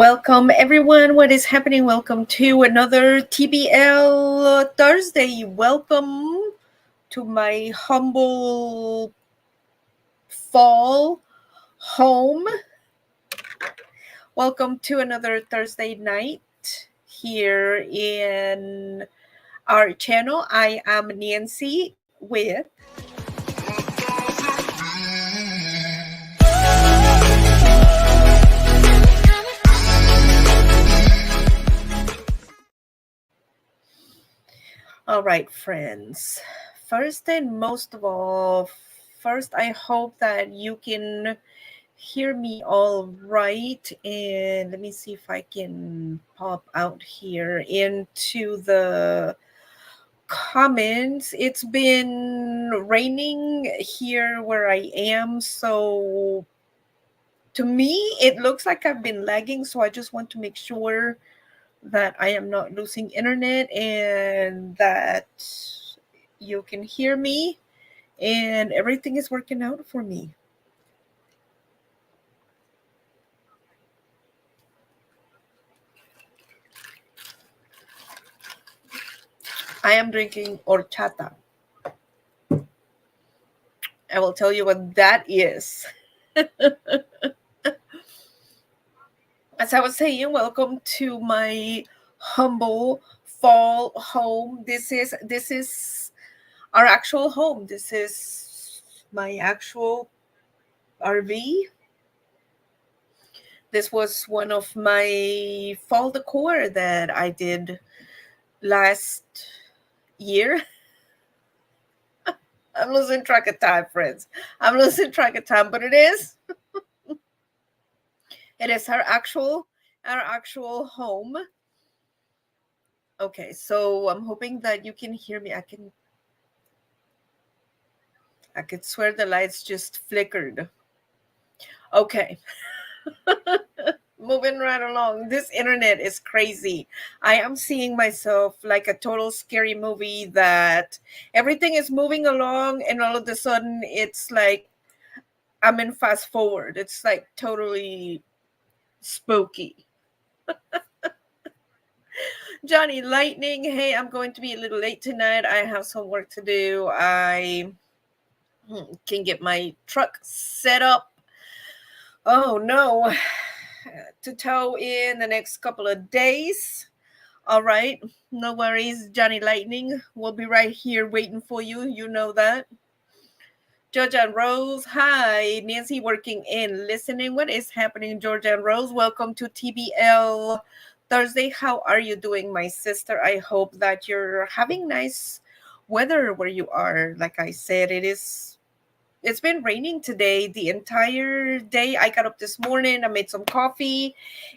Welcome, everyone. What is happening? Welcome to another TBL Thursday. Welcome to my humble fall home. Welcome to another Thursday night here in our channel. I am Nancy with All right, friends. First and most of all, I hope that you can hear me all right. And let me see if I can pop out here into the comments. It's been raining here where I am. So to me, it looks like I've been lagging. So I just want to make sure that I am not losing internet and that you can hear me and everything is working out for me. I am drinking horchata. I will tell you what that is. As I was saying, welcome to my humble fall home. This is our actual home. This is my actual RV. This was one of my fall decor that I did last year. I'm losing track of time, friends. I'm losing track of time, but it is our actual home. Okay, so I'm hoping that you can hear me. I could swear the lights just flickered. Okay. Moving right along. This internet is crazy. I am seeing myself like a total scary movie that everything is moving along and all of a sudden it's like I'm in fast forward. It's like totally spooky. Johnny Lightning, hey, I'm going to be a little late tonight. I have some work to do. I can get my truck set up. Oh no, to tow in the next couple of days. All right, no worries, Johnny Lightning. We'll be right here waiting for you. You know that. Georgia and Rose, hi. Nancy working in listening. What is happening, Georgia and Rose? Welcome to TBL Thursday. How are you doing, my sister? I hope that you're having nice weather where you are. Like I said, it's been raining today the entire day. I got up this morning, I made some coffee,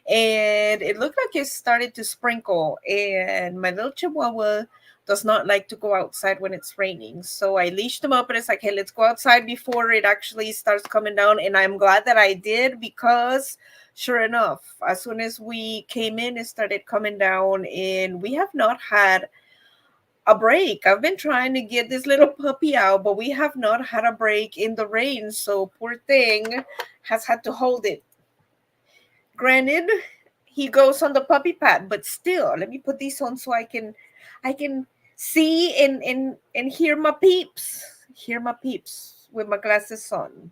and it looked like it started to sprinkle. And my little chihuahua does not like to go outside when it's raining. So I leashed him up and it's like, hey, let's go outside before it actually starts coming down. And I'm glad that I did because sure enough, as soon as we came in, it started coming down and we have not had a break. I've been trying to get this little puppy out, but we have not had a break in the rain. So poor thing has had to hold it. Granted, he goes on the puppy pad, but still, let me put these on so I can see and hear my peeps. Hear my peeps with my glasses on.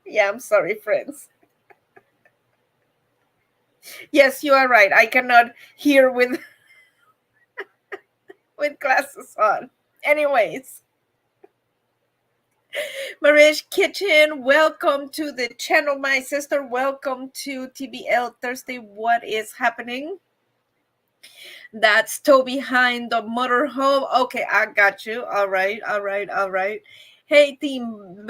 Yeah, I'm sorry, friends. Yes, you are right. I cannot hear with with glasses on. Anyways, Marish Kitchen, welcome to the channel, my sister. Welcome to TBL Thursday. What is happening? That's Toby behind the motorhome. Okay, I got you. All right. Hey, team.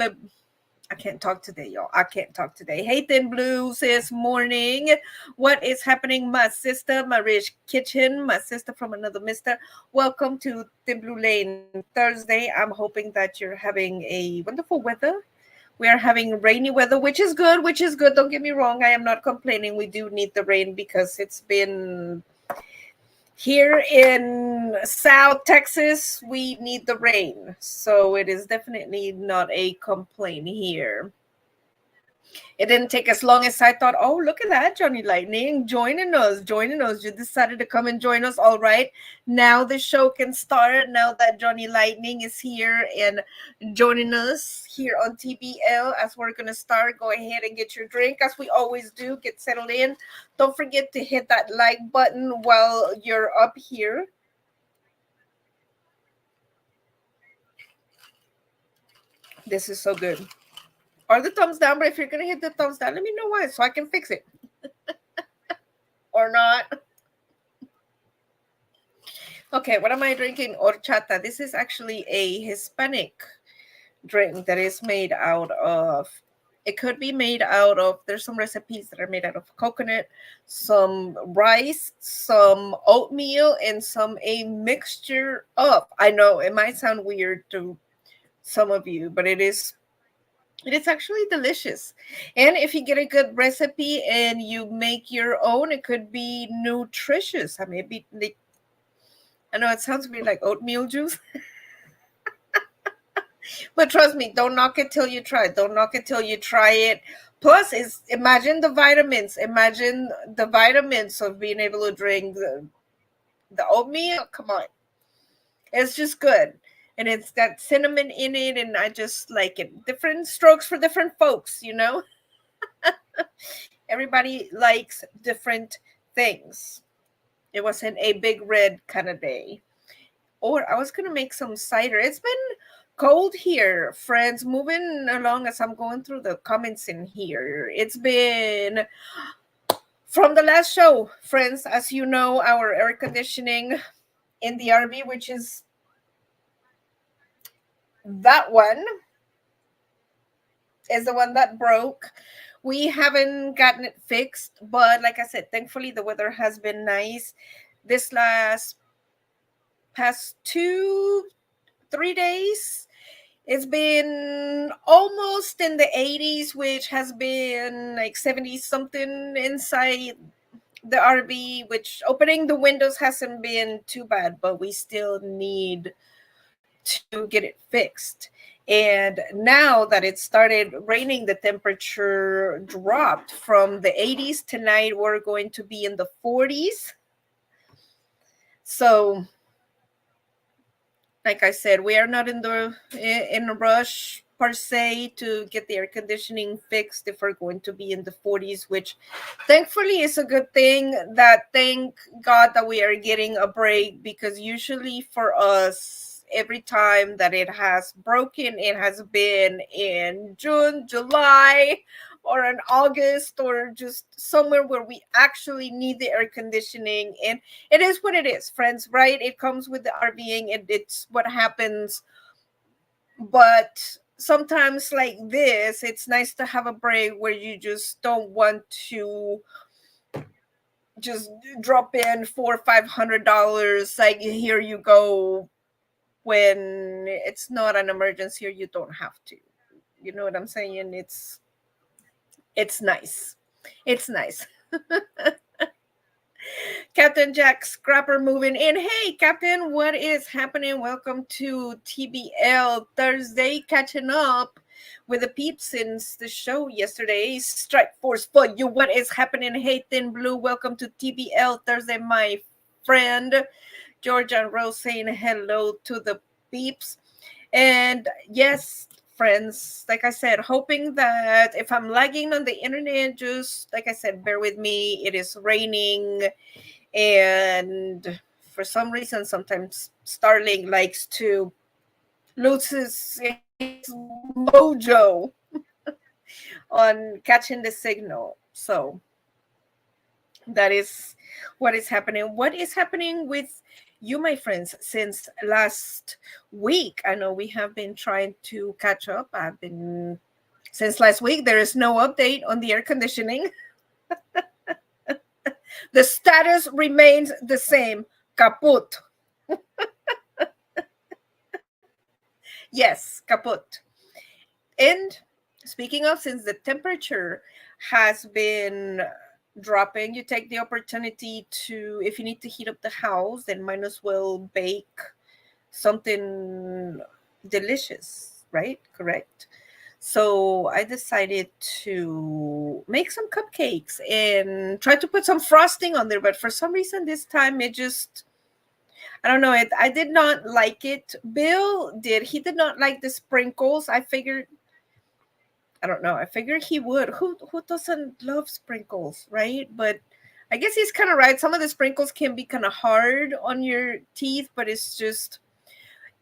I can't talk today, y'all. I can't talk today. Hey, Thin Blue says morning. What is happening, my sister, my rich kitchen, my sister from another mister? Welcome to Thin Blue Lane Thursday. I'm hoping that you're having a wonderful weather. We are having rainy weather, which is good, Don't get me wrong. I am not complaining. We do need the rain because it's been here in South Texas, we need the rain. So it is definitely not a complaint here. It didn't take as long as I thought. Oh, look at that, Johnny Lightning joining us, joining us. You decided to come and join us. All right. Now the show can start. Now that Johnny Lightning is here and joining us here on TBL, as we're going to start, go ahead and get your drink as we always do. Get settled in. Don't forget to hit that like button while you're up here. This is so good. Or the thumbs down, but if you're going to hit the thumbs down, let me know why so I can fix it. Or not. Okay, what am I drinking? Horchata. This is actually a Hispanic drink that is made out of, it could be made out of, there's some recipes that are made out of coconut, some rice, some oatmeal, and some a mixture of, I know it might sound weird to some of you, but it is actually delicious. And if you get a good recipe and you make your own, it could be nutritious. I mean, I know it sounds weird, like oatmeal juice. But trust me, don't knock it till you try it. Don't knock it till you try it. Plus, imagine the vitamins. Imagine the vitamins of being able to drink the oatmeal. Come on. It's just good. And it's got cinnamon in it, and I just like it. Different strokes for different folks, you know? Everybody likes different things. It wasn't a big red kind of day. Or I was going to make some cider. It's been cold here, friends. Moving along as I'm going through the comments in here. It's been from the last show, friends. As you know, our air conditioning in the RV, which is that one, is the one that broke. We haven't gotten it fixed, but like I said, thankfully the weather has been nice. This past 2-3 days, it's been almost in the 80s, which has been like 70 something inside the RV, which opening the windows hasn't been too bad, but we still need to get it fixed. And now that it started raining, the temperature dropped from the 80s. Tonight we're going to be in the 40s. So like I said, we are not in a rush per se to get the air conditioning fixed if we're going to be in the 40s, which thankfully is a good thing. That thank God that we are getting a break, because usually for us, every time that it has broken, it has been in June, July, or in August, or just somewhere where we actually need the air conditioning. And it is what it is, friends, right? It comes with the RVing, and it's what happens. But sometimes like this, it's nice to have a break where you just don't want to just drop in $400-$500, like here you go, when it's not an emergency or you don't have to. You know what I'm saying? It's nice. It's nice. Captain Jack Scrapper moving in. Hey, Captain, what is happening? Welcome to TBL Thursday, catching up with the peeps since the show yesterday. Strike Force for you. What is happening? Hey, Thin Blue, welcome to TBL Thursday, my friend. Georgia and Rose saying hello to the peeps. And yes, friends, like I said, hoping that if I'm lagging on the internet, just like I said, bear with me. It is raining, and for some reason, sometimes Starlink likes to lose his mojo on catching the signal. So that is what is happening. What is happening with you, my friends, since last week? I know we have been trying to catch up. Since last week, there is no update on the air conditioning. The status remains the same. Kaput. Yes, kaput. And speaking of, since the temperature has been dropping, you take the opportunity to, if you need to heat up the house, then might as well bake something delicious, right? Correct. So I decided to make some cupcakes and try to put some frosting on there. But for some reason, this time it just, I don't know. I did not like it. Bill did. He did not like the sprinkles. I don't know. I figured he would. Who doesn't love sprinkles, right? But I guess he's kind of right. Some of the sprinkles can be kind of hard on your teeth, but it's just.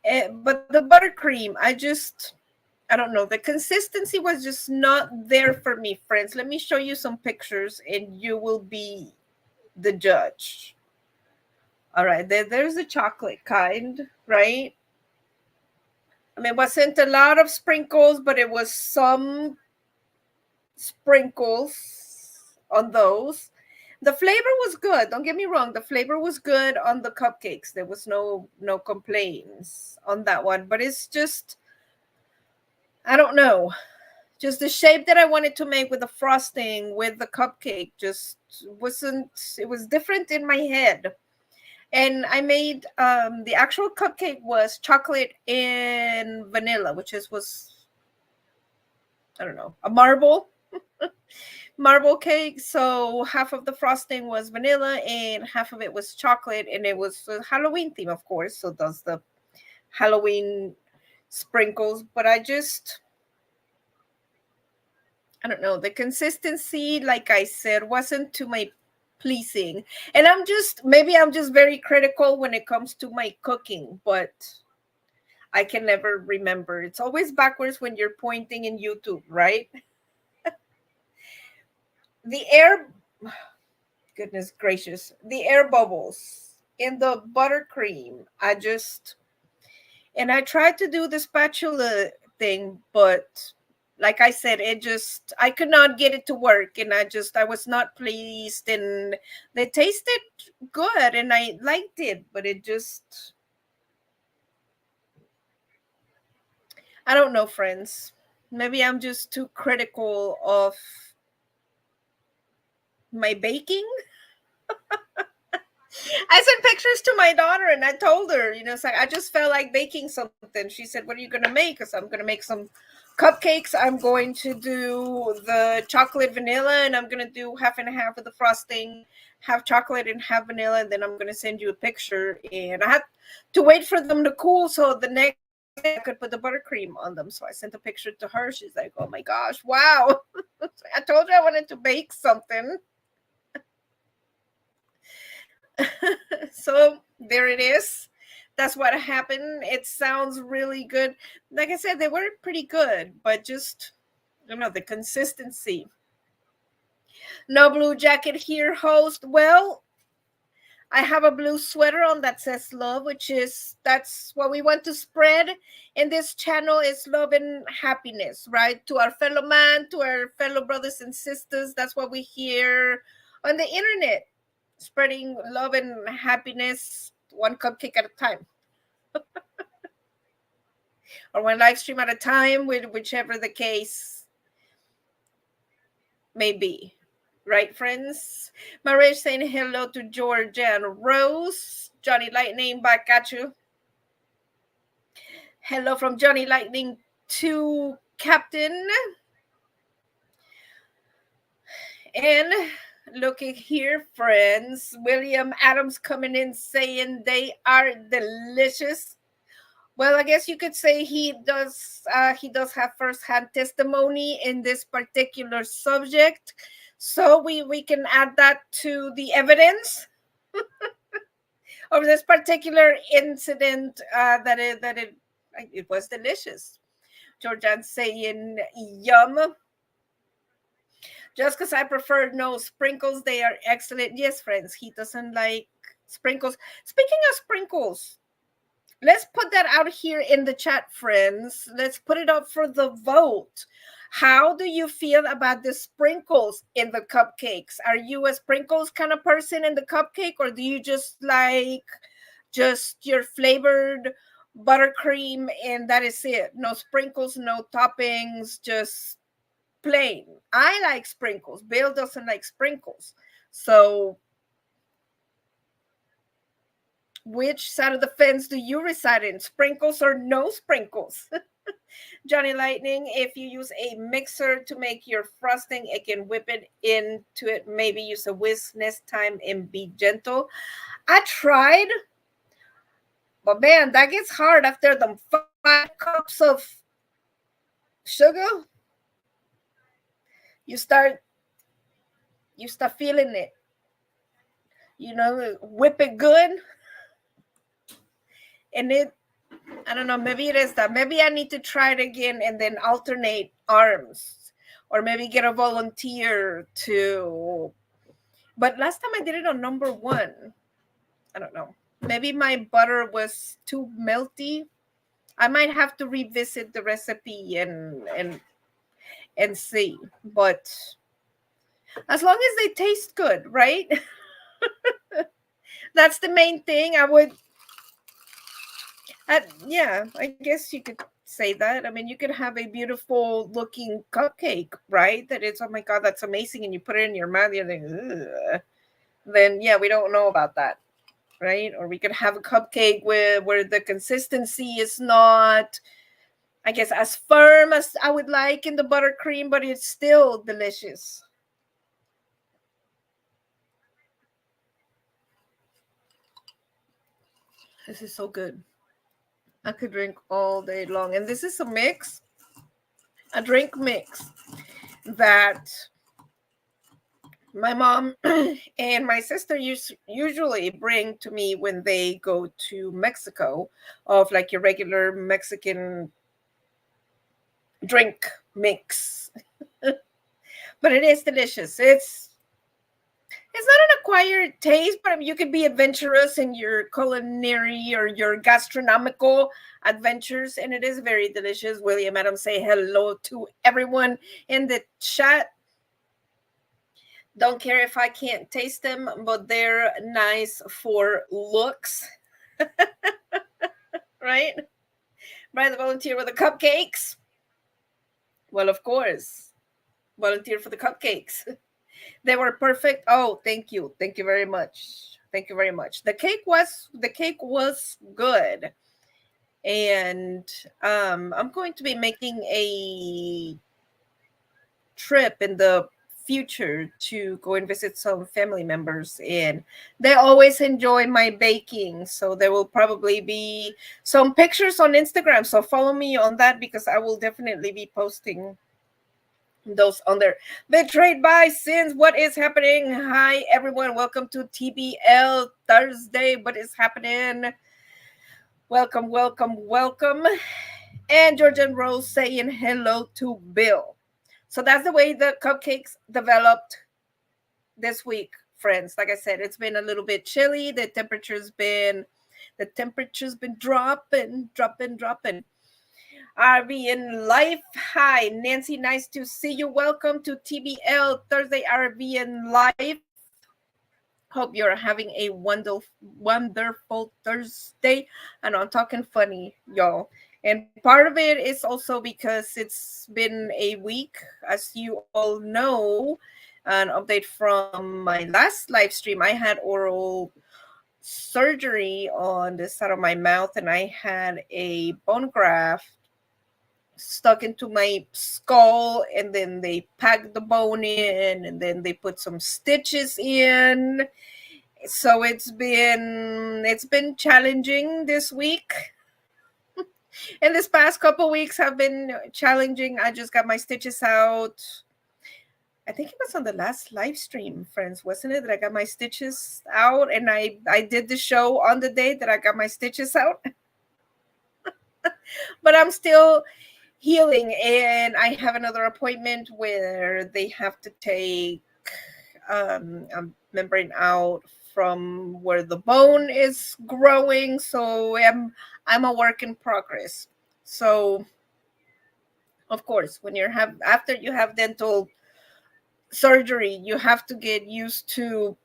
But the buttercream, I don't know. The consistency was just not there for me, friends. Let me show you some pictures, and you will be the judge. All right, there's the chocolate kind, right? I mean, it wasn't a lot of sprinkles, but it was some sprinkles on those. The flavor was good. Don't get me wrong. The flavor was good on the cupcakes. There was no complaints on that one. But it's just, I don't know. Just the shape that I wanted to make with the frosting, with the cupcake, just wasn't. It was different in my head. And I made the actual cupcake was chocolate and vanilla, which was, I don't know, a marble cake. So half of the frosting was vanilla and half of it was chocolate, and it was a Halloween theme, of course. So does the Halloween sprinkles. But I don't know, the consistency, like I said, wasn't to my pleasing. And maybe I'm just very critical when it comes to my cooking, but I can never remember. It's always backwards when you're pointing in YouTube, right? The air, goodness gracious, the air bubbles in the buttercream. And I tried to do the spatula thing, but like I said, I could not get it to work. And I was not pleased. And they tasted good and I liked it, but I don't know, friends. Maybe I'm just too critical of my baking. I sent pictures to my daughter and I told her, it's like I just felt like baking something. She said, "What are you going to make?" Because I'm going to make some cupcakes. I'm going to do the chocolate vanilla and I'm going to do half and half of the frosting, half chocolate and half vanilla. And then I'm going to send you a picture. And I had to wait for them to cool. So the next day I could put the buttercream on them. So I sent a picture to her. She's like, "Oh my gosh, wow." I told you I wanted to bake something. So there it is. That's what happened. It sounds really good. Like I said, they were pretty good, but just, I don't know, the consistency. No blue jacket here, host. Well, I have a blue sweater on that says love, that's what we want to spread in this channel is love and happiness, right? To our fellow man, to our fellow brothers and sisters. That's what we hear on the internet, spreading love and happiness one cupcake at a time. Or one live stream at a time, whichever the case may be. Right, friends? Maria saying hello to Georgia and Rose. Johnny Lightning back at you. Hello from Johnny Lightning to Captain. And looking here, friends, William Adams coming in saying they are delicious. Well, I guess you could say he does have firsthand testimony in this particular subject, so we can add that to the evidence of this particular incident, it was delicious. Georgian saying yum. Just because I prefer no sprinkles, they are excellent. Yes, friends, he doesn't like sprinkles. Speaking of sprinkles, let's put that out here in the chat, friends. Let's put it up for the vote. How do you feel about the sprinkles in the cupcakes? Are you a sprinkles kind of person in the cupcake, or do you just like just your flavored buttercream and that is it? No sprinkles, no toppings, just plain. I like sprinkles. Bill doesn't like sprinkles. So which side of the fence do you reside in? Sprinkles or no sprinkles? Johnny Lightning, if you use a mixer to make your frosting, it can whip it into it. Maybe use a whisk next time and be gentle. I tried, but man, that gets hard after the 5 cups of sugar. You start feeling it. Whip it good, and I don't know, maybe it is that. Maybe I need to try it again and then alternate arms. Or maybe get a volunteer to. But last time I did it on number 1. I don't know. Maybe my butter was too melty. I might have to revisit the recipe and see. But as long as they taste good, right? That's the main thing. Yeah, I guess you could say that. I mean, you could have a beautiful looking cupcake, right? That it's, oh my God, that's amazing. And you put it in your mouth, you're like, ugh. Then, yeah, we don't know about that, right? Or we could have a cupcake where the consistency is not, I guess, as firm as I would like in the buttercream, but it's still delicious. This is so good. I could drink all day long. And this is a drink mix that my mom and my sister usually bring to me when they go to Mexico, of like your regular Mexican drink mix. But it is delicious. It's not an acquired taste, but you can be adventurous in your culinary or your gastronomical adventures, and it is very delicious. William Adams, say hello to everyone in the chat. Don't care if I can't taste them, but they're nice for looks. Right? Right, the volunteer with the cupcakes. Well, of course. Volunteer for the cupcakes. They were perfect. Oh, thank you. Thank you very much. Thank you very much. The cake was good. And I'm going to be making a trip in the future to go and visit some family members, and they always enjoy my baking, so there will probably be some pictures on Instagram, so follow me on that because I will definitely be posting those on there. Betrayed by Sins, what is happening? Hi everyone, welcome to TBL Thursday. What is happening? Welcome, welcome, welcome. And Georgian Rose saying hello to Bill. So that's the way the cupcakes developed this week, friends. Like I said, it's been a little bit chilly. The temperature's been dropping. RV in life. Hi, Nancy. Nice to see you. Welcome to TBL Thursday RV in life. Hope you're having a wonderful Thursday. I know I'm talking funny, y'all. And part of it is also because it's been a week, as you all know. An update from my last live stream. I had oral surgery on the side of my mouth, and I had a bone graft stuck into my skull, and then they packed the bone in, and then they put some stitches in. So it's been challenging this week. And this past couple weeks have been challenging. I just got my stitches out. I think it was on the last live stream, friends, wasn't it? That I got my stitches out, and I did the show on the day that I got my stitches out. But I'm still healing, and I have another appointment where they have to take a membrane out from where the bone is growing. So I'm a work in progress. So of course, when after you have dental surgery, you have to get used to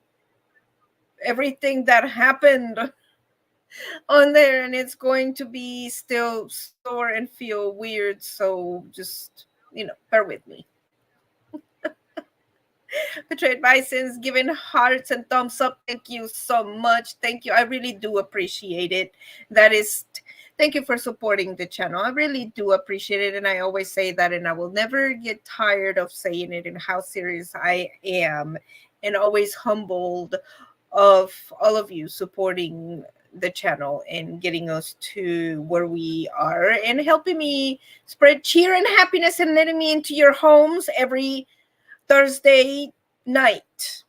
everything that happened on there, and it's going to be still sore and feel weird. So just bear with me. Betrayed Bisons giving hearts and thumbs up. Thank you so much. Thank you. I really do appreciate it. That is Thank you for supporting the channel. I really do appreciate it. And I always say that, and I will never get tired of saying it, and how serious I am, and always humbled of all of you supporting the channel and getting us to where we are, and helping me spread cheer and happiness, and letting me into your homes every Thursday night.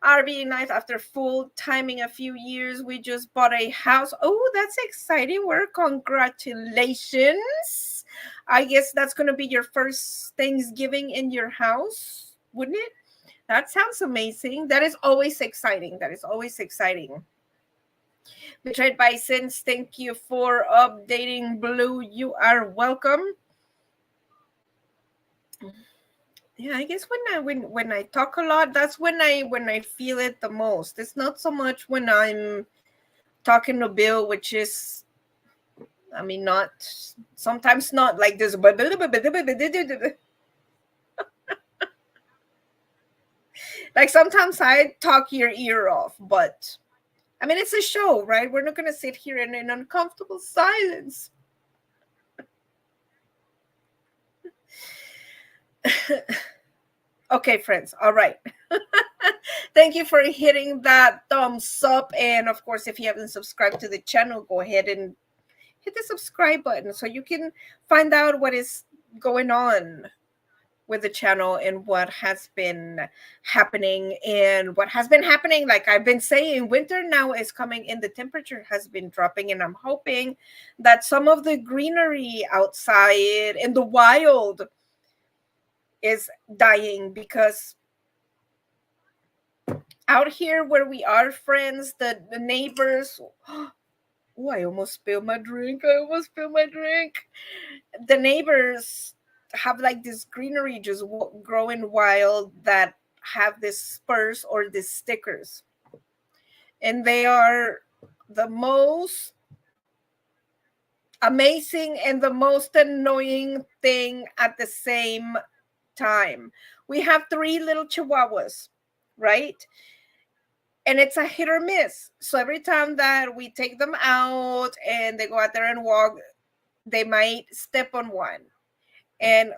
RV night after full timing a few years. We just bought a house. Oh, that's exciting work. Congratulations. I guess that's going to be your first Thanksgiving in your house, wouldn't it? That sounds amazing. That is always exciting. That is always exciting. Betrayed Bisons, thank you for updating. Blue, you are welcome. Yeah, I guess when I talk a lot, that's when I feel it the most. It's not so much when I'm talking to Bill, which is, I mean, not sometimes not like this. Like sometimes I talk your ear off, but I mean, it's a show, right? We're not gonna sit here in an uncomfortable silence. Okay, friends. All right. Thank you for hitting that thumbs up. And of course, if you haven't subscribed to the channel, go ahead and hit the subscribe button so you can find out what is going on with the channel and what has been happening. And what has been happening, like I've been saying, winter now is coming and the temperature has been dropping. And I'm hoping that some of the greenery outside in the wild is dying, because out here where we are, friends, the neighbors. Oh, I almost spilled my drink. The neighbors have like this greenery just growing wild, that have this spurs or these stickers. And they are the most amazing and the most annoying thing at the same time. We have 3 little chihuahuas, right? And it's a hit or miss. So every time that we take them out and they go out there and walk, they might step on one. And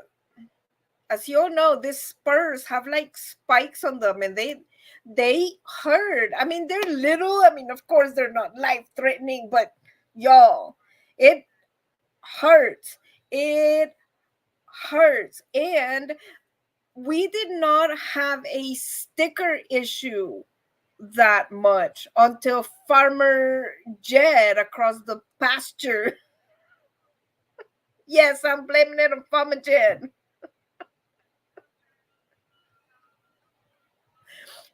as you all know, these spurs have like spikes on them, and they hurt. I mean, they're little. I mean, of course, they're not life threatening, but y'all, it hurts. It hurts. And we did not have a sticker issue that much until Farmer Jed across the pasture. Yes, I'm blaming it on Farmer Jed.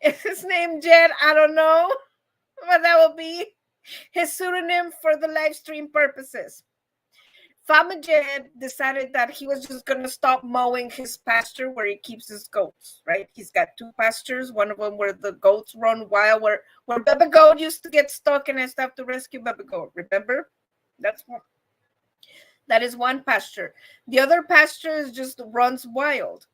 Is his name Jed? I don't know, but that will be his pseudonym for the live stream purposes. Farmer Jed decided that he was just going to stop mowing his pasture where he keeps his goats, right? He's got 2 pastures, one of them where the goats run wild, where Baby Goat used to get stuck and I used to have to rescue Baby Goat, remember? That is one pasture. The other pasture just runs wild.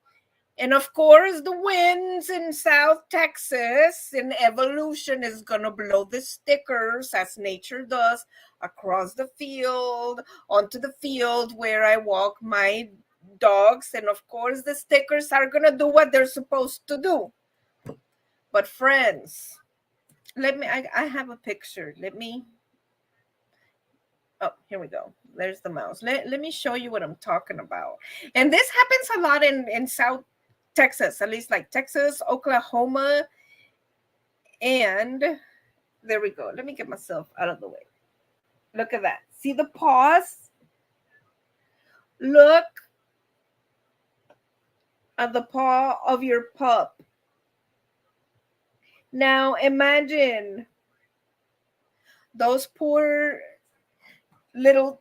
And of course, the winds in South Texas in evolution is going to blow the stickers, as nature does, across the field, onto the field where I walk my dogs. And of course, the stickers are going to do what they're supposed to do. But friends, I have a picture. Oh, here we go. There's the mouse. Let me show you what I'm talking about. And this happens a lot in South Texas, at least like Texas, Oklahoma, and there we go. Let me get myself out of the way. Look at that. See the paws? Look at the paw of your pup. Now imagine those poor little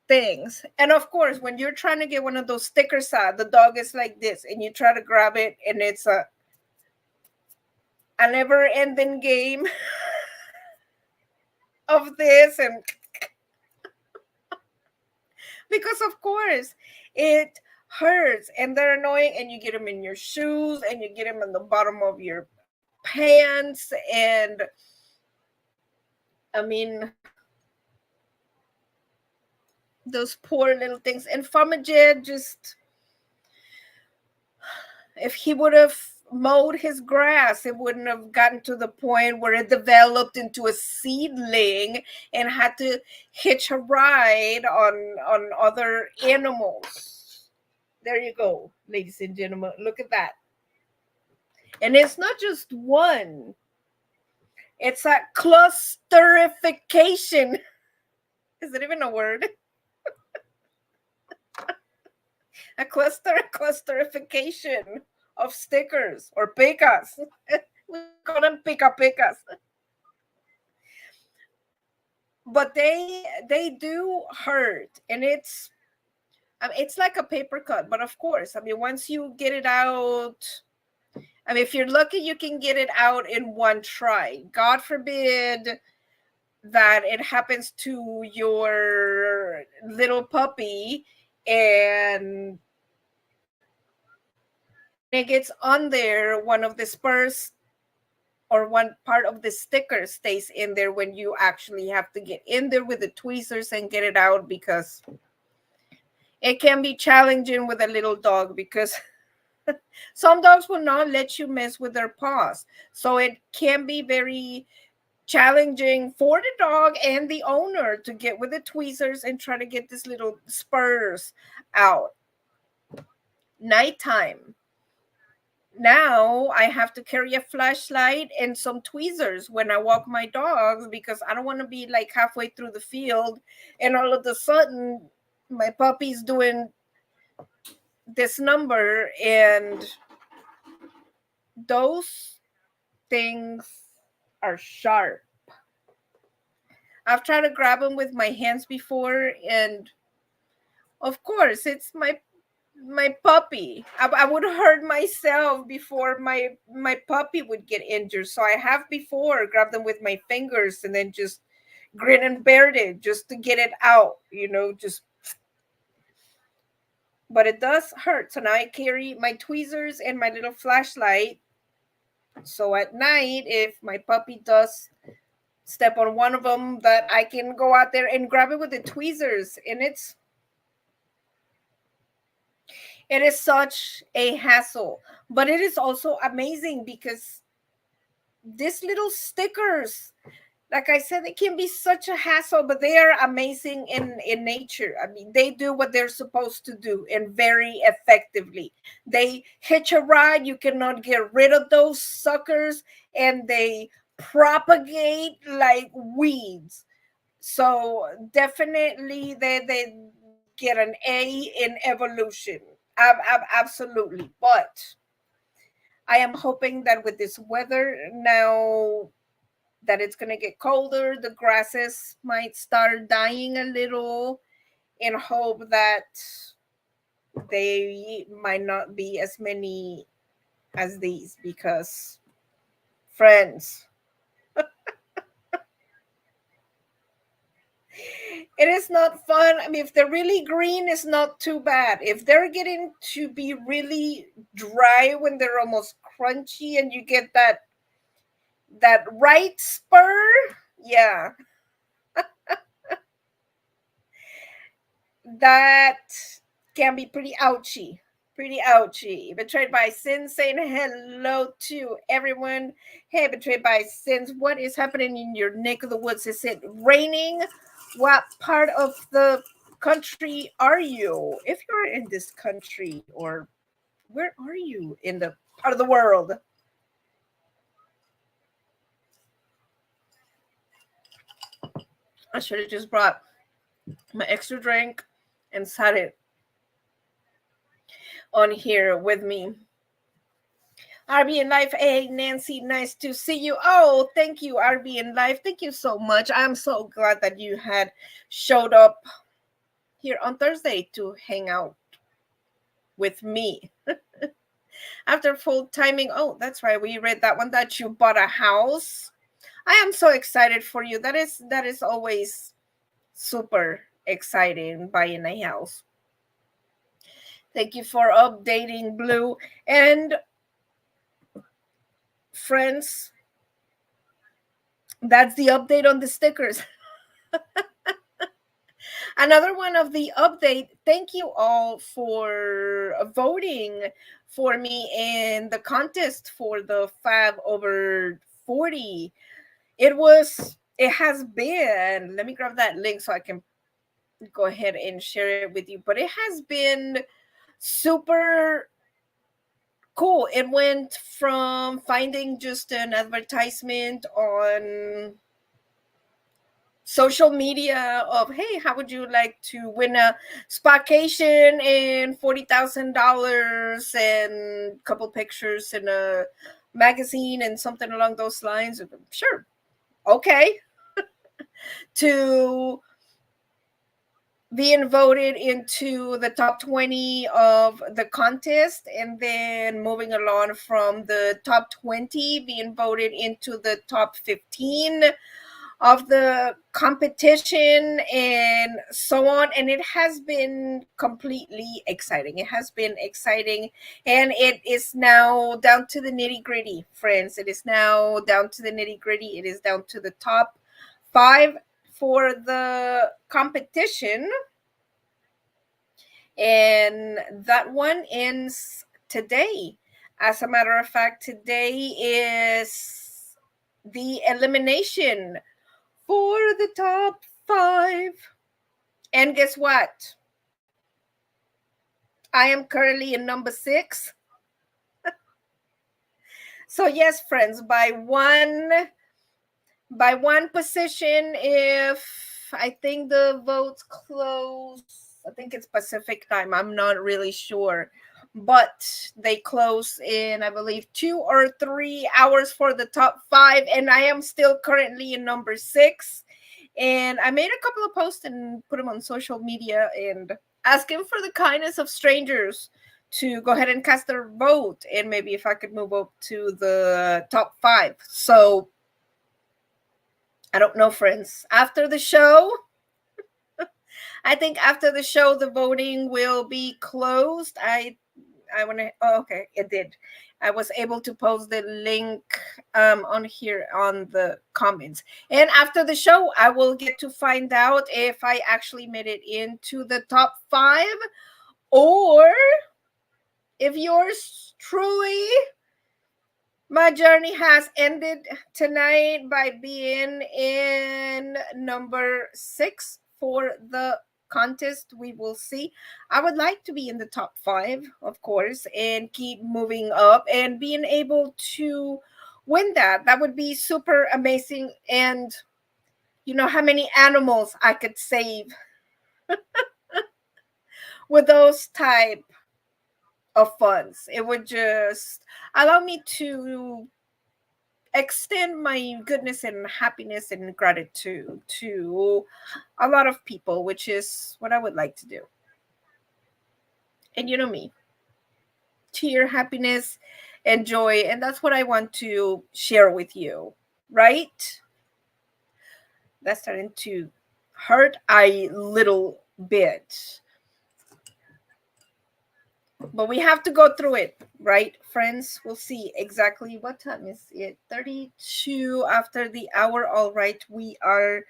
things. And of course, when you're trying to get one of those stickers out, the dog is like this, and you try to grab it, and it's a never-ending game of this. And because of course it hurts and they're annoying, and you get them in your shoes and you get them in the bottom of your pants. And I mean, Those poor little things. And Famajed, just, if he would have mowed his grass, it wouldn't have gotten to the point where it developed into a seedling and had to hitch a ride on other animals. There you go, ladies and gentlemen. Look at that. And it's not just one. It's a clusterification. Is it even a word? A clusterification of stickers or picas. We call them picas. But they do hurt, and it's like a paper cut. But of course, I mean, once you get it out, I mean, if you're lucky, you can get it out in one try. God forbid that it happens to your little puppy and it gets on there, one of the spurs or one part of the sticker stays in there when you actually have to get in there with the tweezers and get it out, because it can be challenging with a little dog, because some dogs will not let you mess with their paws. So it can be very challenging for the dog and the owner to get with the tweezers and try to get these little spurs out. Nighttime. Now I have to carry a flashlight and some tweezers when I walk my dogs, because I don't want to be like halfway through the field and all of a sudden my puppy's doing this number, and those things are sharp. I've tried to grab them with my hands before, and of course it's my puppy. I would hurt myself before my puppy would get injured. So I have before grabbed them with my fingers and then just grin and bear it just to get it out, just. But it does hurt. So now I carry my tweezers and my little flashlight. So at night, if my puppy does step on one of them, that I can go out there and grab it with the tweezers. And it is such a hassle, but it is also amazing because these little stickers, like I said, it can be such a hassle, but they are amazing in nature. I mean, they do what they're supposed to do, and very effectively. They hitch a ride. You cannot get rid of those suckers, and they propagate like weeds. So definitely they get an A in evolution. Absolutely. But I am hoping that with this weather now, that it's going to get colder, the grasses might start dying a little, in hope that they might not be as many as these, because friends, it is not fun. I mean, if they're really green, it's not too bad. If they're getting to be really dry when they're almost crunchy and you get that right spur, yeah, that can be pretty ouchy. Pretty ouchy. Betrayed by Sin saying hello to everyone. Hey, Betrayed by Sins, what is happening in your neck of the woods? Is it raining? What part of the country are you? If you're in this country, or where are you in the part of the world? I should have just brought my extra drink and sat it on here with me. RB in Life. Hey, Nancy, nice to see you. Oh, thank you, RB in Life. Thank you so much. I'm so glad that you had showed up here on Thursday to hang out with me. After full timing. Oh, that's right. We read that one, that you bought a house. I am so excited for you. That is always super exciting, buying a house. Thank you for updating, Blue. And friends, that's the update on the stickers. another one of the update. Thank you all for voting for me in the contest for the Fab over 40. It has been, let me grab that link so I can go ahead and share it with you, but it has been super cool. It went from finding just an advertisement on social media of, hey, how would you like to win a spotcation and $40,000 and a couple pictures in a magazine and something along those lines? Sure, okay. To being voted into the top 20 of the contest, and then moving along from the top 20 being voted into the top 15 of the competition, and so on. And it has been completely exciting. It has been exciting, and it is now down to the nitty gritty, friends. It is now down to the nitty gritty. It is down to the top 5 for the competition, and that one ends today. As a matter of fact, today is the elimination for the top 5. And guess what? I am currently in number 6. So yes, friends, by one position, if I think the votes close, I think it's Pacific time, I'm not really sure, but they close in, I believe, 2 or 3 hours for the top 5, and I am still currently in number 6. And I made a couple of posts and put them on social media and asking for the kindness of strangers to go ahead and cast their vote, and maybe if I could move up to the top 5. So I don't know, friends. After the show, I think after the show, the voting will be closed. I want to. Oh, okay, it did. I was able to post the link on here on the comments. And after the show, I will get to find out if I actually made it into the top 5, or if yours truly, my journey has ended tonight by being in number 6 for the contest. We will see. I would like to be in the top 5, of course, and keep moving up and being able to win that. That would be super amazing. And you know how many animals I could save with those type of funds. It would just allow me to extend my goodness and happiness and gratitude to a lot of people, which is what I would like to do. And you know me, cheer, happiness, and joy. And that's what I want to share with you, right? That's starting to hurt a little bit. But we have to go through it, right, friends? We'll see exactly what time is it. 32 after the hour. All right, we are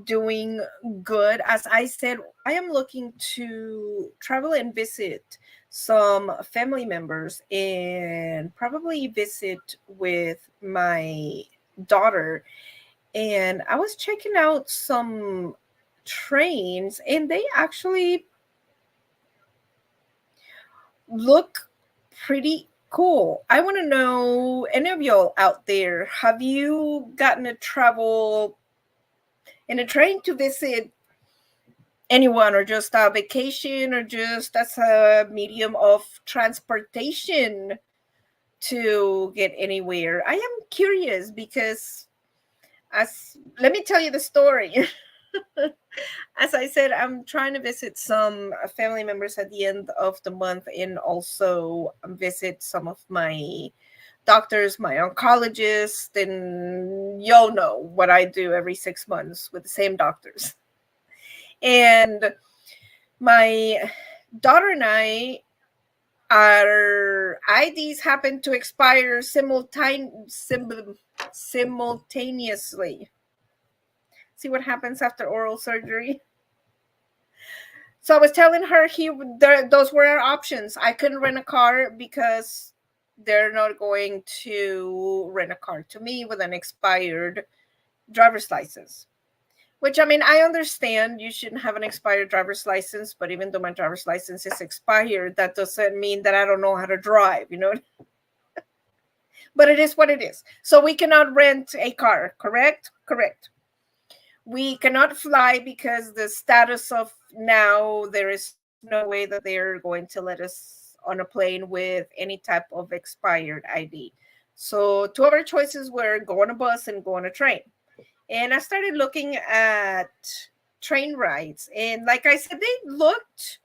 doing good. As I said, I am looking to travel and visit some family members and probably visit with my daughter. And I was checking out some trains, and they actually look pretty cool. I want to know, any of y'all out there, have you gotten to travel in a train to visit anyone, or just a vacation, or just as a medium of transportation to get anywhere? I am curious because, as let me tell you the story. As I said, I'm trying to visit some family members at the end of the month, and also visit some of my doctors, my oncologist, and y'all know what I do every 6 months with the same doctors. And my daughter and I, our IDs happen to expire simultaneously. See what happens after oral surgery? So I was telling her those were our options. I couldn't rent a car because they're not going to rent a car to me with an expired driver's license. Which, I mean, I understand you shouldn't have an expired driver's license, but even though my driver's license is expired, that doesn't mean that I don't know how to drive, you know? But it is what it is. So we cannot rent a car, correct? Correct. We cannot fly because the status of now, there is no way that they're going to let us on a plane with any type of expired ID. So two of our choices were go on a bus and go on a train. And I started looking at train rides. And like I said, they looked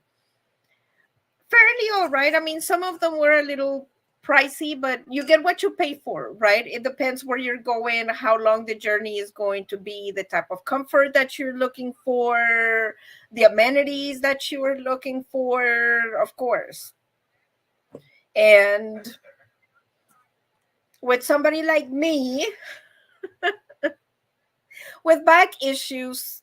fairly all right. I mean, some of them were a little pricey, but you get what you pay for, right? It depends where you're going, how long the journey is going to be, the type of comfort that you're looking for, the amenities that you are looking for, of course. And with somebody like me with back issues,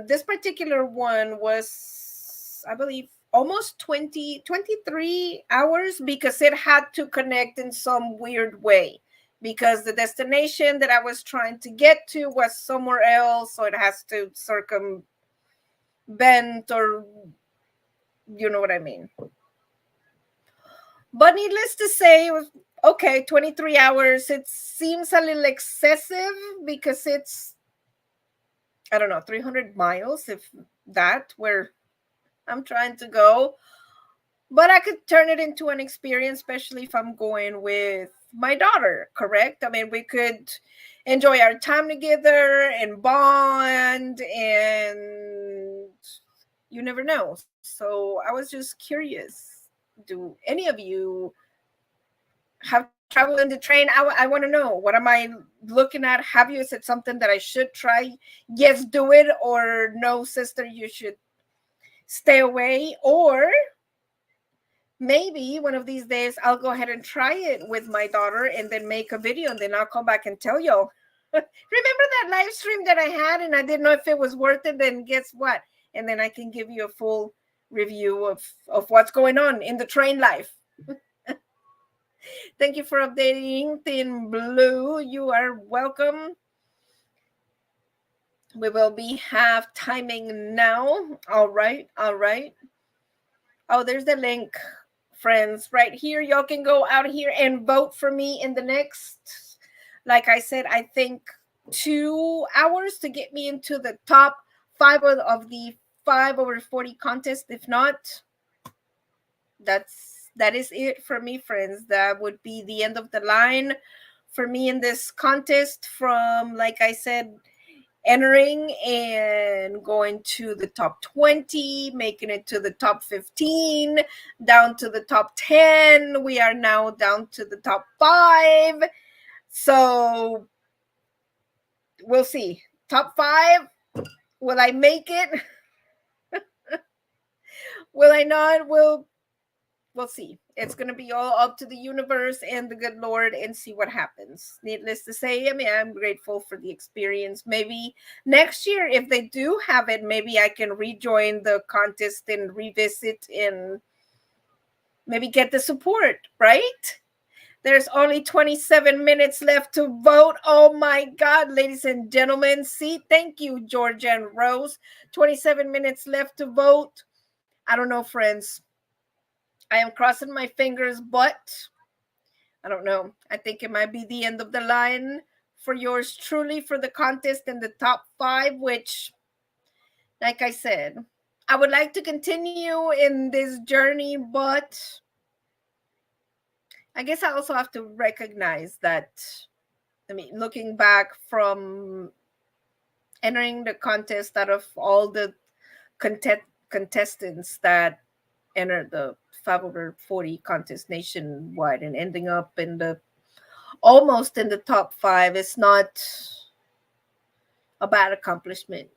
this particular one was, I believe, almost 23 hours because it had to connect in some weird way because the destination that I was trying to get to was somewhere else, so it has to circumvent, or you know what I mean. But needless to say, it was okay. 23 hours, it seems a little excessive because it's, I don't know, 300 miles, if that, where I'm trying to go. But I could turn it into an experience, especially if I'm going with my daughter, correct? I mean, we could enjoy our time together and bond, and you never know. So I was just curious. Do any of you have traveled in the train? I want to know, what am I looking at? Have you? Is it something that I should try? Yes, do it, or no, sister, you should stay away. Or maybe one of these days I'll go ahead and try it with my daughter and then make a video, and then I'll come back and tell you. Remember that live stream that I had and I didn't know if it was worth it? Then guess what? And then I can give you a full review of what's going on in the train life. Thank you for updating, Thin Blue. You are welcome. We will be half timing now. All right. All right. Oh, there's the link, friends, right here. Y'all can go out here and vote for me in the next, like I said, I think 2 hours to get me into the top 5 of the 5 over 40 contest. If not, that is it for me, friends. That would be the end of the line for me in this contest, from, like I said, entering and going to the top 20, making it to the top 15, down to the top 10. We are now down to the top 5. So we'll see. Top 5. Will I make it? Will I not? We'll see. It's going to be all up to the universe and the good Lord, and see what happens. Needless to say, I mean, I'm grateful for the experience. Maybe next year, if they do have it, maybe I can rejoin the contest and revisit and maybe get the support, right? There's only 27 minutes left to vote. Oh my God, ladies and gentlemen. See, thank you, Georgia and Rose. 27 minutes left to vote. I don't know, friends. I am crossing my fingers, but I don't know. I think it might be the end of the line for yours truly for the contest in the top 5, which, like I said, I would like to continue in this journey, but I guess I also have to recognize that, I mean, looking back from entering the contest, out of all the contestants that entered the 5 over 40 contest nationwide and ending up in the almost in the top 5, it's not a bad accomplishment,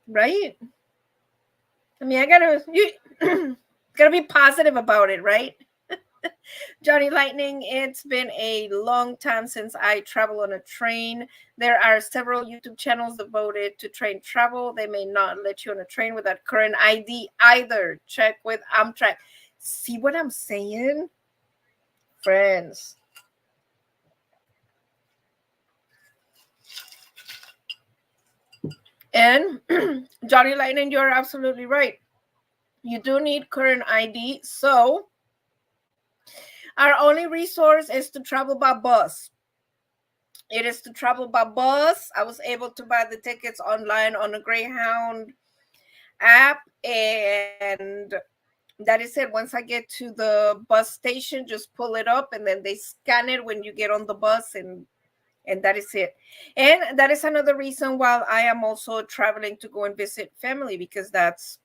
right? I mean, I gotta be positive about it, right? Johnny Lightning, it's been a long time since I travel on a train. There are several YouTube channels devoted to train travel. They may not let you on a train without current ID either. Check with Amtrak. See what I'm saying? Friends. And Johnny Lightning, you're absolutely right. You do need current ID. So our only resource is to travel by bus. It is to travel by bus. I was able to buy the tickets online on a Greyhound app, and that is it. Once I get to the bus station, just pull it up, and then they scan it when you get on the bus, and that is it. And that is another reason why I am also traveling to go and visit family, because that's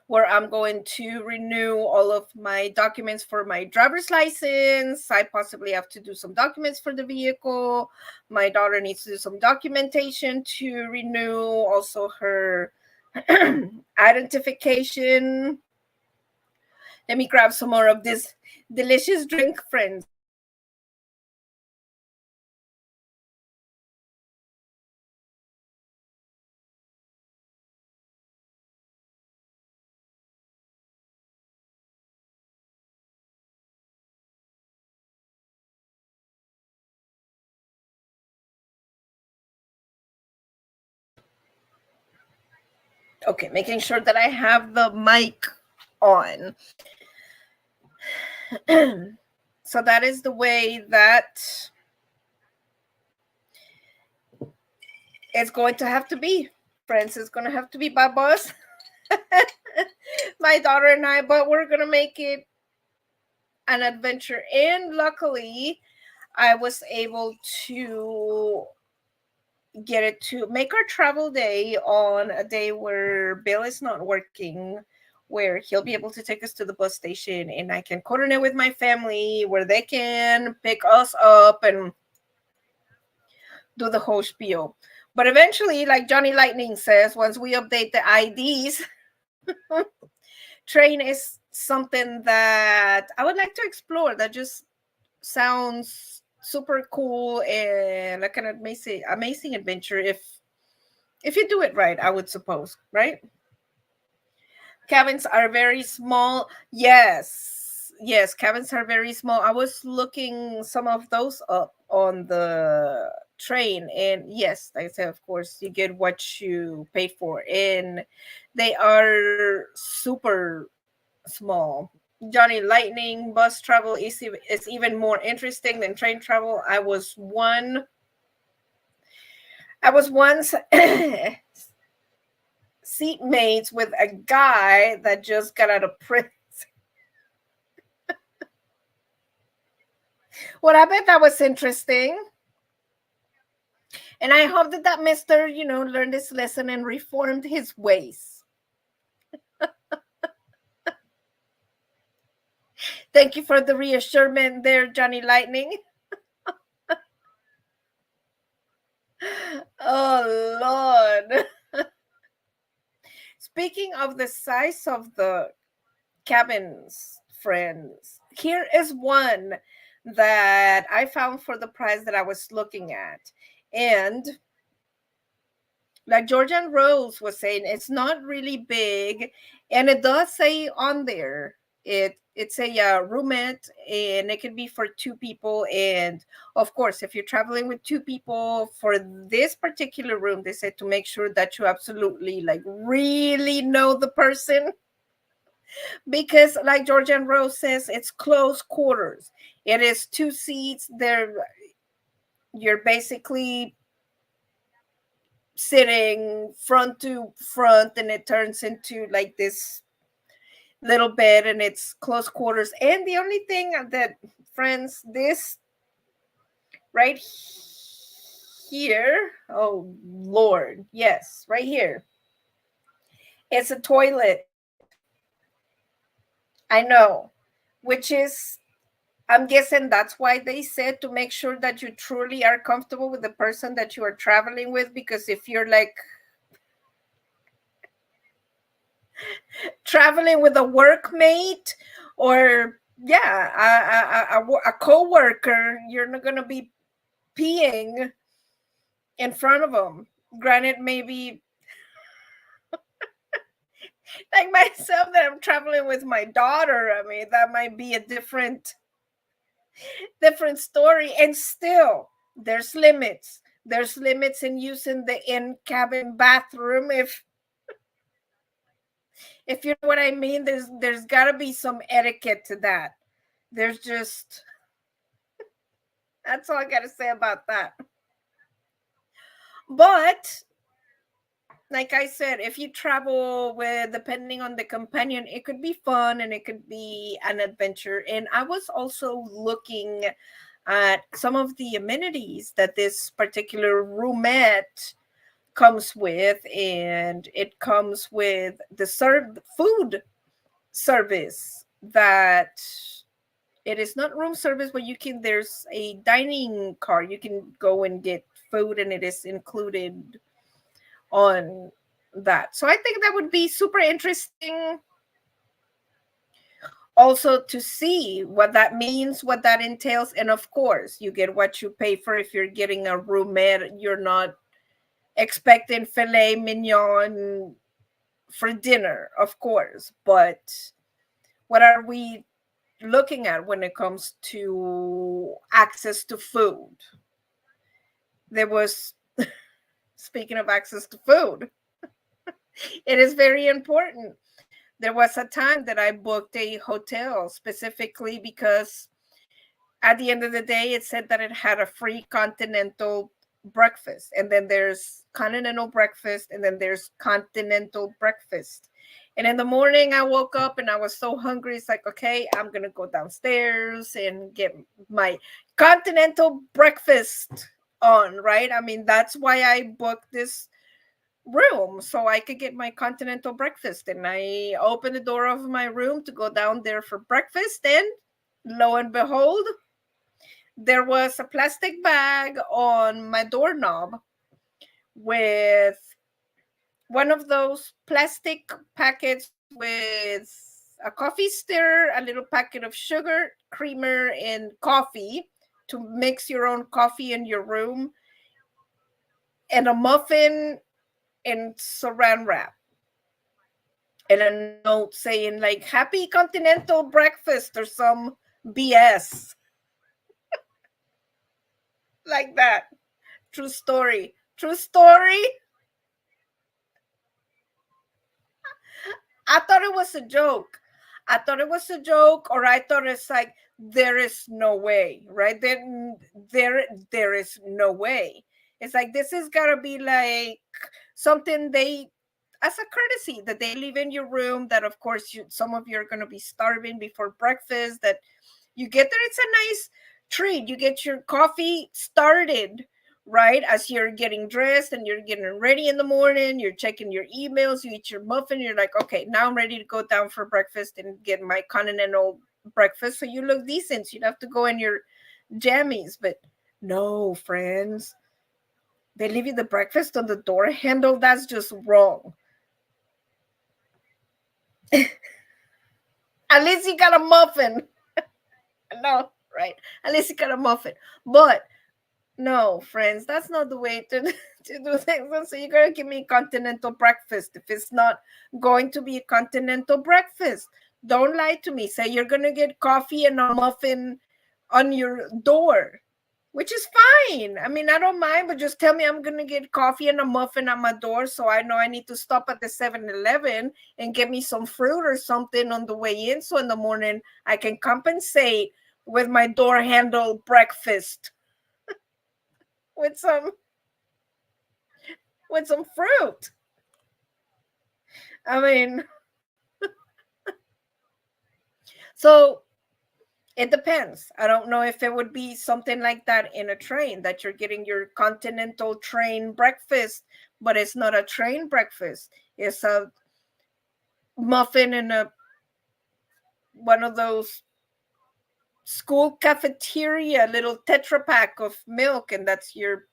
where I'm going to renew all of my documents for my driver's license. I possibly have to do some documents for the vehicle. My daughter needs to do some documentation to renew also her identification. Let me grab some more of this delicious drink, friends. Okay, making sure that I have the mic on. So that is the way that it's going to have to be. Friends, it's going to have to be by bus. My daughter and I, but we're going to make it an adventure. And luckily, I was able to get it to make our travel day on a day where Bill is not working, where he'll be able to take us to the bus station, and I can coordinate with my family where they can pick us up and do the whole spiel. But eventually, like Johnny Lightning says, once we update the IDs, train is something that I would like to explore. That just sounds super cool and like an amazing adventure if you do it right, I would suppose, right? Cabins are very small. Yes, cabins are very small. I was looking some of those up on the train, and yes, like I said, of course, you get what you pay for, and they are super small. Johnny Lightning, bus travel is even more interesting than train travel. I was once seatmates with a guy that just got out of prison. Well, I bet that was interesting. And I hope that that mister, learned his lesson and reformed his ways. Thank you for the reassurance there, Johnny Lightning. Oh, Lord. Speaking of the size of the cabins, friends, here is one that I found for the price that I was looking at. And like Georgian Rose was saying, it's not really big, and it does say on there it's a roomette, and it can be for two people. And of course, if you're traveling with two people for this particular room, they said to make sure that you absolutely like really know the person, because like Georgian Rose says, it's close quarters. It is two seats there. You're basically sitting front to front, and it turns into like this little bed, and it's close quarters. And the only thing that, friends, this right here, oh Lord, yes, right here, it's a toilet. I know, which is, I'm guessing that's why they said to make sure that you truly are comfortable with the person that you are traveling with, because if you're like traveling with a workmate or Yeah, a co-worker, you're not gonna be peeing in front of them. Granted, maybe like myself that I'm traveling with my daughter. I mean, that might be a different story. And still, there's limits. There's limits in using the in-cabin bathroom. If you know what I mean, there's got to be some etiquette to that. There's just that's all I got to say about that. But like I said, if you travel with, depending on the companion, it could be fun and it could be an adventure. And I was also looking at some of the amenities that this particular roomette comes with, and it comes with the food service that it is not room service, but there's a dining car. You can go and get food and it is included on that. So I think that would be super interesting also to see what that means, what that entails. And of course, you get what you pay for. If you're getting a roommate, you're not expecting filet mignon for dinner, of course. But what are we looking at when it comes to access to food? There was, speaking of access to food, it is very important. There was a time that I booked a hotel specifically because at the end of the day, it said that it had a free continental breakfast. And then there's continental breakfast, and then there's continental breakfast. And in the morning, I woke up and I was so hungry. It's like, okay, I'm going to go downstairs and get my continental breakfast on, right? I mean, that's why I booked this room, so I could get my continental breakfast. And I opened the door of my room to go down there for breakfast, and lo and behold, there was a plastic bag on my doorknob with one of those plastic packets with a coffee stir, a little packet of sugar, creamer, and coffee to mix your own coffee in your room, and a muffin in saran wrap, and a note saying like "Happy Continental Breakfast" or some BS like that. True story. True story. I thought it was a joke. I thought it was a joke, or I thought it's like there is no way, right? There is no way. It's like this is gotta be like something they, as a courtesy, that they leave in your room. That of course some of you are gonna be starving before breakfast. That you get there, it's a nice treat. You get your coffee started right as you're getting dressed and you're getting ready in the morning, you're checking your emails, you eat your muffin, you're like, okay, now I'm ready to go down for breakfast and get my continental breakfast. So you look decent, so you'd have to go in your jammies. But no, friends, they leave you the breakfast on the door handle. That's just wrong. At least you got a muffin. No, right, at least you got a muffin. But no, friends, that's not the way to, to do things. So you're going to give me continental breakfast. If it's not going to be a continental breakfast, don't lie to me. Say you're going to get coffee and a muffin on your door, which is fine. I mean, I don't mind, but just tell me I'm going to get coffee and a muffin on my door, so I know I need to stop at the 7-Eleven and get me some fruit or something on the way in. So in the morning, I can compensate with my door handle breakfast with some fruit. I mean, so it depends. I don't know if it would be something like that in a train, that you're getting your continental train breakfast, but it's not a train breakfast. It's a muffin in a one of those school cafeteria little Tetra pack of milk, and that's your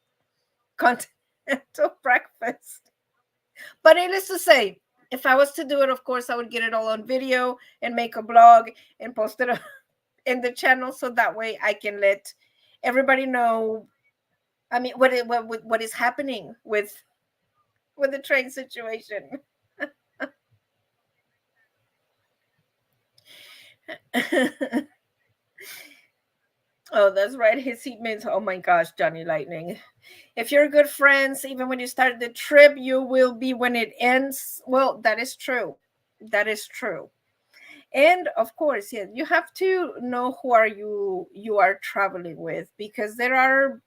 continental breakfast. But needless to say, if I was to do it, of course, I would get it all on video and make a blog and post it in the channel, so that way I can let everybody know. I mean, what is happening with the train situation. Oh, that's right. His seatmates. Oh my gosh, Johnny Lightning. If you're good friends, even when you start the trip, you will be when it ends. Well, that is true. That is true. And of course, yeah, you have to know who are you are traveling with, because there are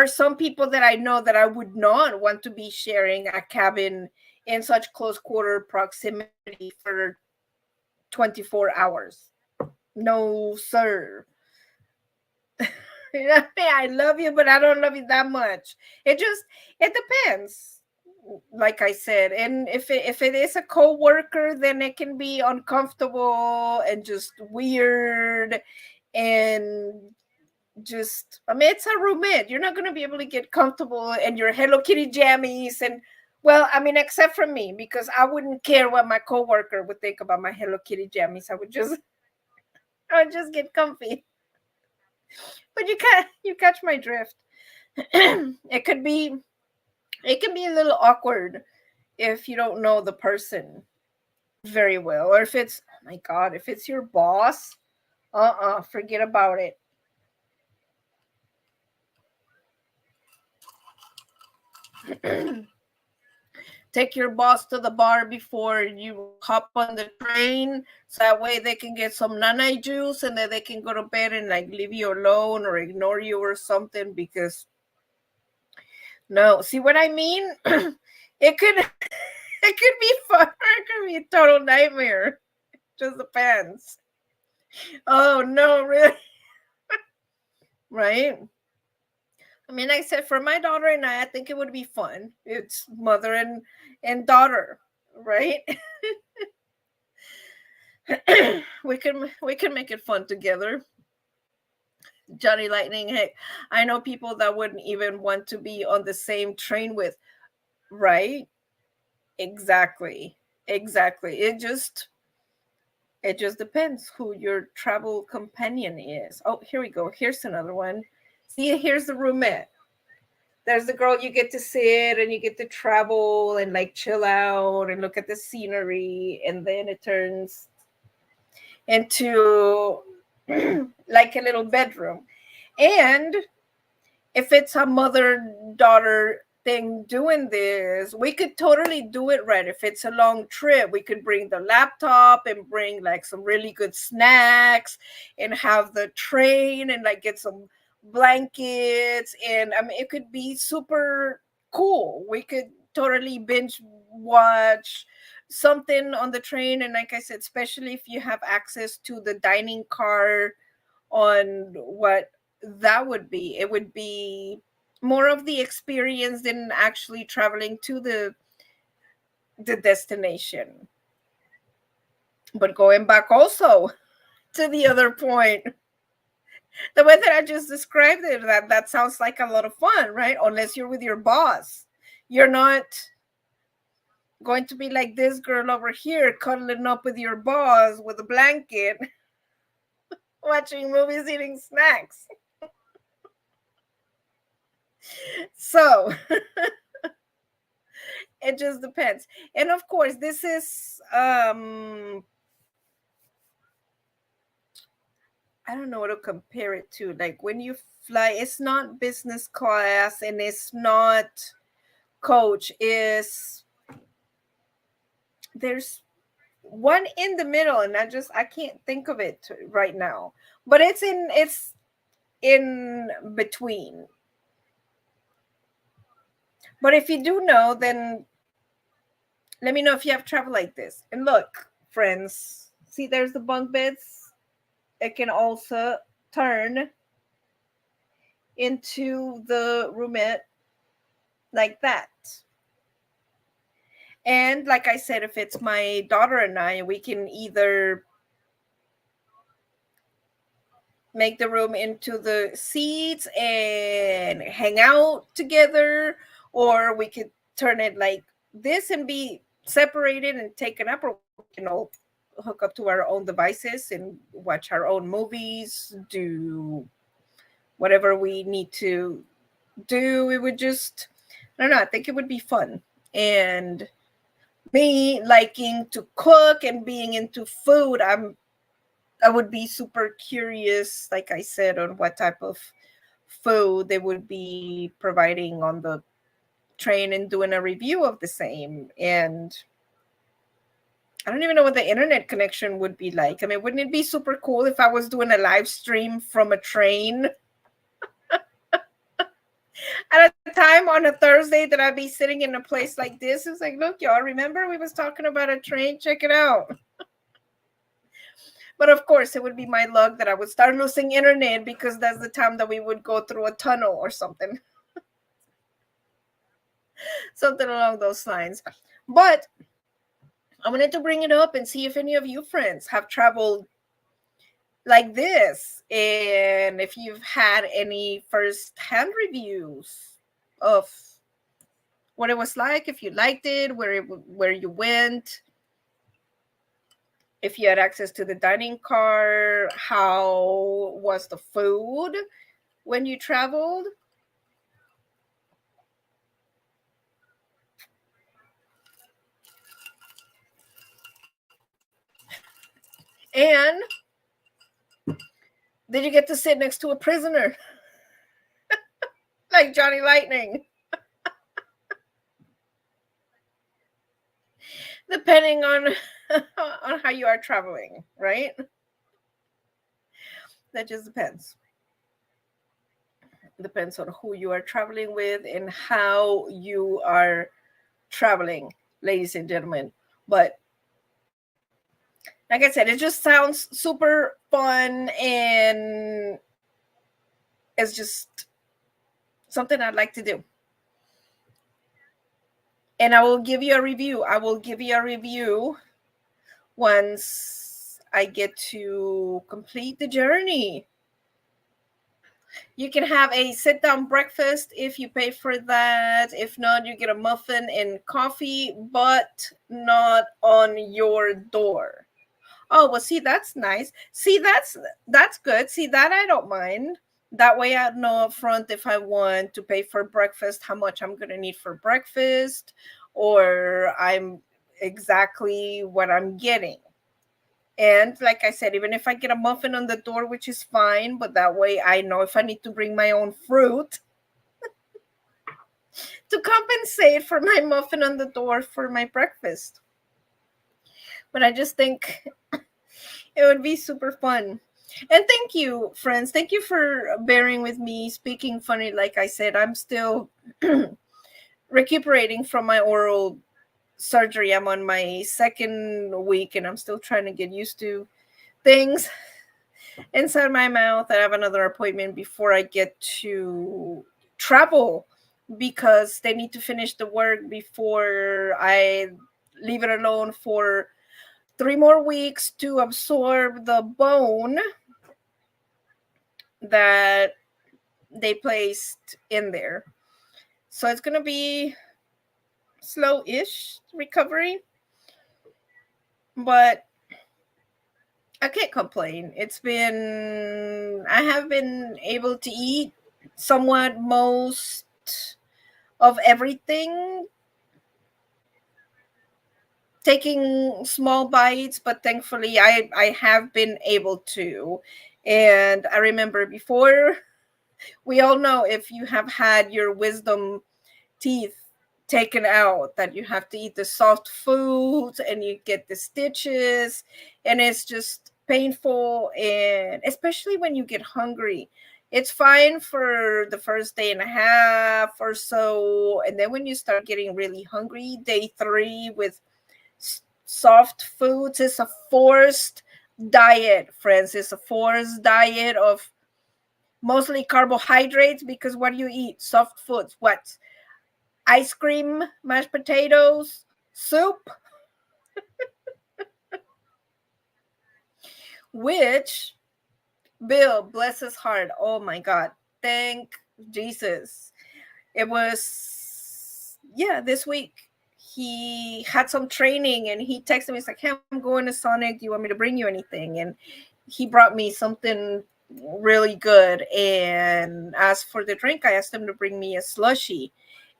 some people that I know that I would not want to be sharing a cabin in such close quarter proximity for 24 hours. No, sir. I love you, but I don't love you that much. It depends. Like I said, and if it is a coworker, then it can be uncomfortable and just weird, and just, I mean, it's a roommate. You're not going to be able to get comfortable in your Hello Kitty jammies. And well, I mean, except for me, because I wouldn't care what my coworker would think about my Hello Kitty jammies. I would just get comfy. But you catch my drift. it could be it can be a little awkward if you don't know the person very well, or if it's, oh my god, if it's your boss, forget about it. Take your boss to the bar before you hop on the train, so that way they can get some nana juice, and then they can go to bed and like leave you alone or ignore you or something. Because no, see what I mean? It could it could be fun, it could be a total nightmare. Just depends. Oh no, really? Right? I mean, like I said, for my daughter and I think it would be fun. It's mother and daughter, right? we can make it fun together. Johnny Lightning, heck, I know people that wouldn't even want to be on the same train with, right? Exactly. Exactly. It just depends who your travel companion is. Oh, here we go. Here's another one. See, here's the roommate. There's the girl, you get to sit and you get to travel and like chill out and look at the scenery, and then it turns into like a little bedroom. And if it's a mother daughter thing doing this, we could totally do it right. If it's a long trip, we could bring the laptop and bring like some really good snacks and have the train and like get some blankets. And I mean, it could be super cool. We could totally binge watch something on the train. And like I said, especially if you have access to the dining car, on what that would be. It would be more of the experience than actually traveling to the destination. But going back also to the other point, the way that I just described it, that sounds like a lot of fun, right? Unless you're with your boss. You're not going to be like this girl over here cuddling up with your boss with a blanket, watching movies, eating snacks. So it just depends. And of course, this is I don't know what to compare it to. Like when you fly, it's not business class and it's not coach. Is there's one in the middle, and I can't think of it right now. But it's in between. But if you do know, then let me know if you have travel like this. And look, friends, see there's the bunk beds. It can also turn into the roomette like that. And like I said, if it's my daughter and I, we can either make the room into the seats and hang out together, or we could turn it like this and be separated and take a nap, or we can all hook up to our own devices and watch our own movies, do whatever we need to do. It would just, I don't know, I think it would be fun. And me liking to cook and being into food, I would be super curious, like I said, on what type of food they would be providing on the train and doing a review of the same. And I don't even know what the internet connection would be like. I mean, wouldn't it be super cool if I was doing a live stream from a train at a time on a Thursday that I'd be sitting in a place like this? It's like, look, y'all, remember we was talking about a train? Check it out. But of course, it would be my luck that I would start losing internet because that's the time that we would go through a tunnel or something. Something along those lines. But I wanted to bring it up and see if any of you friends have traveled like this, and if you've had any first-hand reviews of what it was like, if you liked it, where you went, if you had access to the dining car, how was the food when you traveled. And did you get to sit next to a prisoner like Johnny Lightning? Depending on on how you are traveling, right? That just depends. It depends on who you are traveling with and how you are traveling, ladies and gentlemen. But like I said, it just sounds super fun, and it's just something I'd like to do. And I will give you a review. I will give you a review once I get to complete the journey. You can have a sit-down breakfast if you pay for that. If not, you get a muffin and coffee, but not on your door. Oh, well, see, that's nice. See, that's good. See, that I don't mind. That way I know up front if I want to pay for breakfast, how much I'm going to need for breakfast, or I'm exactly what I'm getting. And like I said, even if I get a muffin on the door, which is fine, but that way I know if I need to bring my own fruit to compensate for my muffin on the door for my breakfast. But I just think it would be super fun. And thank you, friends. Thank you for bearing with me speaking funny. Like I said, I'm still recuperating from my oral surgery. I'm on my second week and I'm still trying to get used to things inside my mouth. I have another appointment before I get to travel because they need to finish the work before I leave it alone for 3 more weeks to absorb the bone that they placed in there. So it's going to be slow-ish recovery, but I can't complain. I have been able to eat somewhat most of everything, taking small bites, but thankfully I have been able to. And I remember before, we all know if you have had your wisdom teeth taken out that you have to eat the soft foods and you get the stitches and it's just painful, and especially when you get hungry. It's fine for the first day and a half or so, and then when you start getting really hungry, day 3 with soft foods, is a forced diet, friends. It's a forced diet of mostly carbohydrates, because what do you eat? Soft foods. What? Ice cream, mashed potatoes, soup, which Bill, bless his heart. Oh my God. Thank Jesus. It was, yeah, this week he had some training and he texted me. He's like, hey, I'm going to Sonic. Do you want me to bring you anything? And he brought me something really good. And as for the drink, I asked him to bring me a slushy.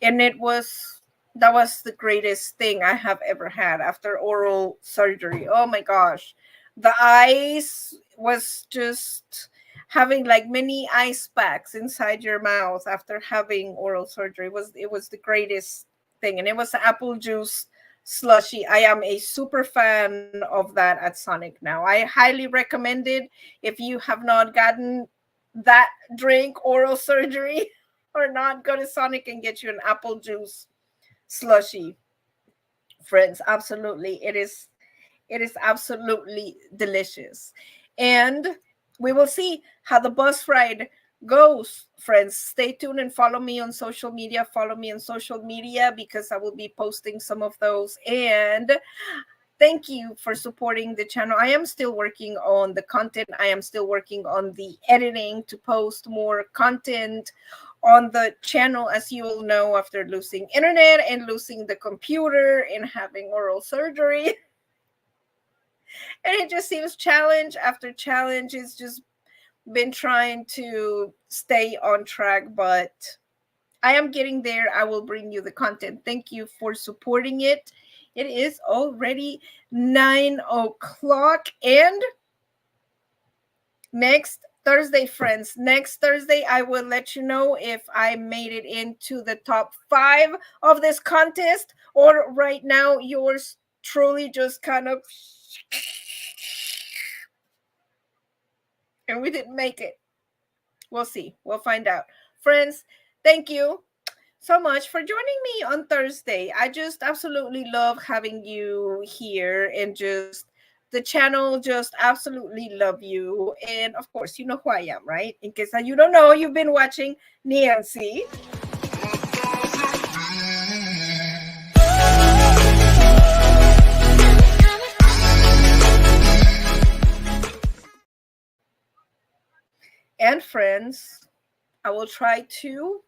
And that was the greatest thing I have ever had after oral surgery. Oh my gosh. The ice was just having like many ice packs inside your mouth after having oral surgery. It was the greatest thing. And it was apple juice slushy. I am a super fan of that at Sonic now. I highly recommend it. If you have not gotten that drink, oral surgery, or not, go to Sonic and get you an apple juice slushy. Friends, absolutely. It is absolutely delicious. And we will see how the bus ride goes, friends. Stay tuned and follow me on social media. Follow me on social media because I will be posting some of those. And thank you for supporting the channel. I am still working on the content. I am still working on the editing to post more content on the channel. As you all know, after losing internet and losing the computer and having oral surgery, and it just seems challenge after challenge. It's just been trying to stay on track, but I am getting there. I will bring you the content. Thank you for supporting it. It is already 9 o'clock. And next Thursday, friends, next Thursday, I will let you know if I made it into the top 5 of this contest, or right now, yours truly just kind of, and we didn't make it. We'll see. We'll find out. Friends, thank you so much for joining me on Thursday. I just absolutely love having you here, and just the channel just absolutely love you. And of course, you know who I am, right? In case you don't know, you've been watching Nancy. And friends, I will try to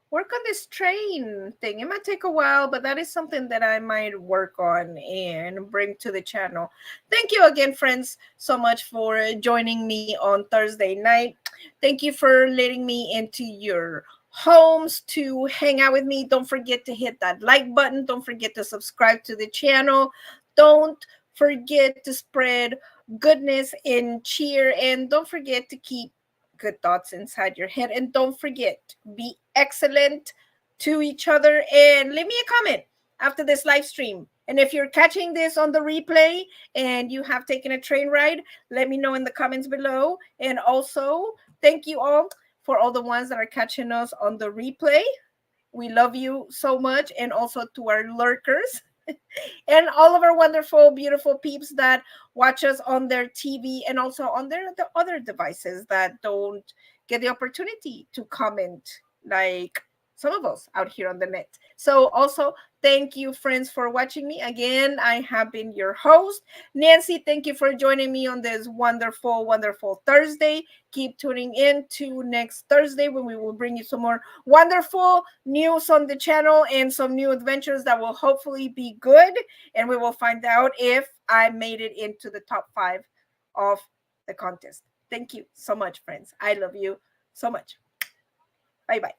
work on this train thing. It might take a while, but that is something that I might work on and bring to the channel. Thank you again, friends, so much for joining me on Thursday night. Thank you for letting me into your homes to hang out with me. Don't forget to hit that like button. Don't forget to subscribe to the channel. Don't forget to spread goodness and cheer. And don't forget to keep good thoughts inside your head. And don't forget, be excellent to each other, and leave me a comment after this live stream. And if you're catching this on the replay and you have taken a train ride, let me know in the comments below. And also, thank you all for all the ones that are catching us on the replay. We love you so much. And also to our lurkers and all of our wonderful, beautiful peeps that watch us on their TV and also on the other devices that don't get the opportunity to comment like some of us out here on the net. So also, thank you, friends, for watching me. Again, I have been your host, Nancy. Thank you for joining me on this wonderful, wonderful Thursday. Keep tuning in to next Thursday when we will bring you some more wonderful news on the channel and some new adventures that will hopefully be good. And we will find out if I made it into the top 5 of the contest. Thank you so much, friends. I love you so much. Bye-bye.